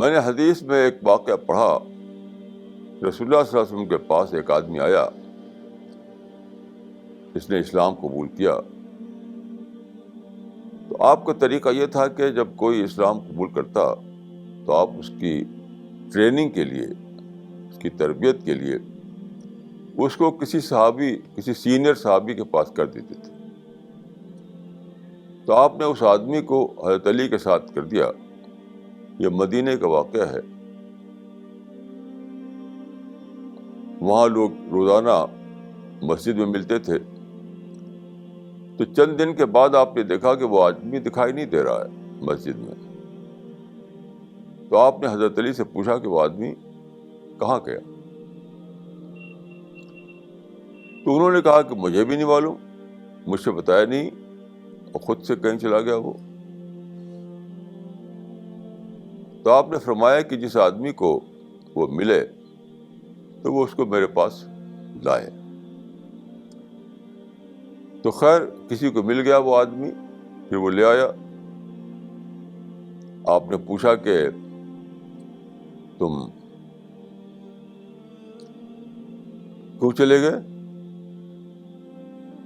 میں نے حدیث میں ایک واقعہ پڑھا. رسول اللہ صلی اللہ علیہ وسلم کے پاس ایک آدمی آیا, اس نے اسلام قبول کیا. تو آپ کا طریقہ یہ تھا کہ جب کوئی اسلام قبول کرتا تو آپ اس کی ٹریننگ کے لیے, اس کی تربیت کے لیے اس کو کسی سینئر صحابی کے پاس کر دیتے تھے. تو آپ نے اس آدمی کو حضرت علی کے ساتھ کر دیا. یہ مدینے کا واقعہ ہے. وہاں لوگ روزانہ مسجد میں ملتے تھے. تو چند دن کے بعد آپ نے دیکھا کہ وہ آدمی دکھائی نہیں دے رہا ہے مسجد میں. تو آپ نے حضرت علی سے پوچھا کہ وہ آدمی کہاں گیا؟ تو انہوں نے کہا کہ مجھے بھی نہیں معلوم, مجھ سے بتایا نہیں, اور خود سے کہیں چلا گیا وہ. تو آپ نے فرمایا کہ جس آدمی کو وہ ملے تو وہ اس کو میرے پاس لائے. تو خیر کسی کو مل گیا وہ آدمی, پھر وہ لے آیا. آپ نے پوچھا کہ تم کیوں چلے گئے؟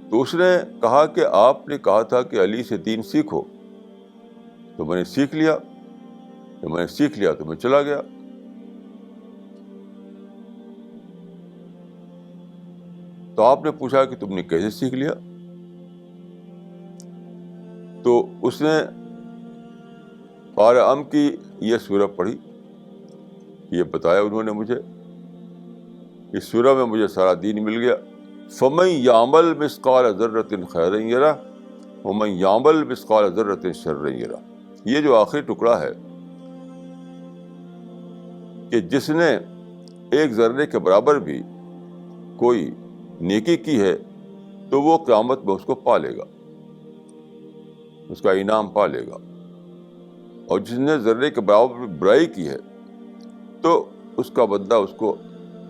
تو اس نے کہا کہ آپ نے کہا تھا کہ علی سے دین سیکھو, تو میں نے سیکھ لیا. تو میں چلا گیا. تو آپ نے پوچھا کہ تم نے کیسے سیکھ لیا؟ تو اس نے پارہ کی یہ سورہ پڑھی, یہ بتایا انہوں نے مجھے. اس سورہ میں مجھے سارا دین مل گیا. فَمَن يَعْمَلْ مِثْقَالَ ذَرَّةٍ خَيْرًا يَرَهُ وَمَن يَعْمَلْ مِثْقَالَ ذَرَّةٍ شَرًّا يَرَهُ. یہ جو آخری ٹکڑا ہے کہ جس نے ایک ذرے کے برابر بھی کوئی نیکی کی ہے تو وہ قیامت میں اس کو پا لے گا, اس کا انعام پا لے گا. اور جس نے ذرے کے برابر برائی کی ہے تو اس کا بدلہ اس کو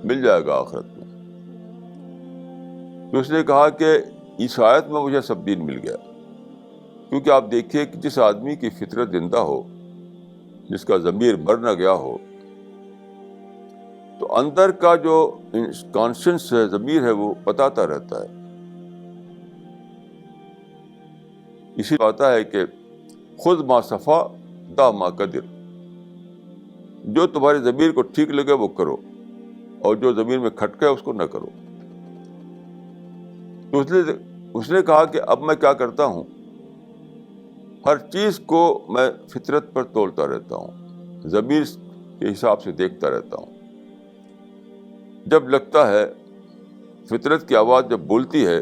مل جائے گا آخرت میں. تو اس نے کہا کہ اس آیت میں مجھے سب دین مل گیا. کیونکہ آپ دیکھیے کہ جس آدمی کی فطرت زندہ ہو, جس کا ضمیر مر نہ گیا ہو, تو اندر کا جو کانشنس ہے, ضمیر ہے, وہ بتاتا رہتا ہے. اسی آتا ہے کہ خود ما صفا دا ما قدر. جو تمہارے ضمیر کو ٹھیک لگے وہ کرو, اور جو ضمیر میں کھٹکے اس کو نہ کرو. تو اس نے کہا کہ اب میں کیا کرتا ہوں, ہر چیز کو میں فطرت پر تولتا رہتا ہوں, ضمیر کے حساب سے دیکھتا رہتا ہوں. جب لگتا ہے فطرت کی آواز جب بولتی ہے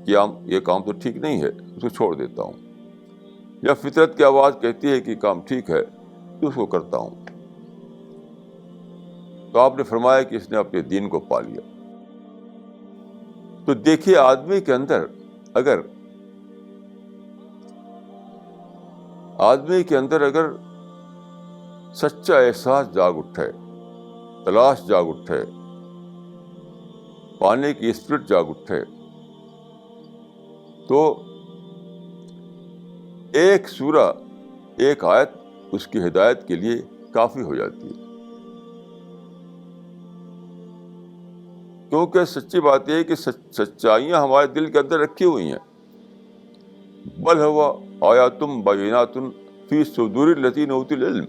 کہ یہ کام تو ٹھیک نہیں ہے, اس کو چھوڑ دیتا ہوں. یا فطرت کی آواز کہتی ہے کہ کام ٹھیک ہے تو اس کو کرتا ہوں. تو آپ نے فرمایا کہ اس نے اپنے دین کو پا لیا. تو دیکھیے آدمی کے اندر اگر سچا احساس جاگ اٹھے, تلاش جاگ اٹھے, پانے کی اسپرٹ جاگ اٹھے, تو ایک سورہ, ایک آیت اس کی ہدایت کے لیے کافی ہو جاتی ہے. کیونکہ سچی بات یہ ہے کہ سچائیاں ہمارے دل کے اندر رکھی ہوئی ہیں. بل ہوا آیاتم بینات فی صدور الذین اوتوا العلم.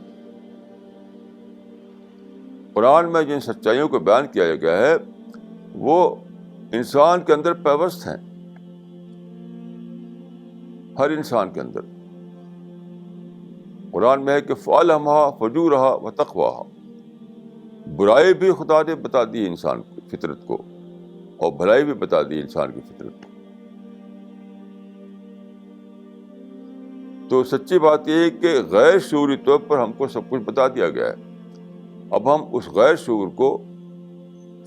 قرآن میں جن سچائیوں کو بیان کیا گیا ہے وہ انسان کے اندر پیوست ہیں, ہر انسان کے اندر. قرآن میں ہے کہ فَأَلْهَمَهَا فُجُورَهَا وَتَقْوَاهَا. برائی بھی خدا نے بتا دی انسان کی فطرت کو, اور بھلائی بھی بتا دی انسان کی فطرت کو. تو سچی بات یہ ہے کہ غیر شعوری طور پر ہم کو سب کچھ بتا دیا گیا ہے. اب ہم اس غیر شعور کو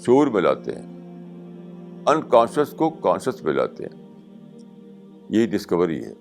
شعور میں لاتے ہیں, انکانشس کو کانشس میں لاتے ہیں. یہی ڈسکوری ہے.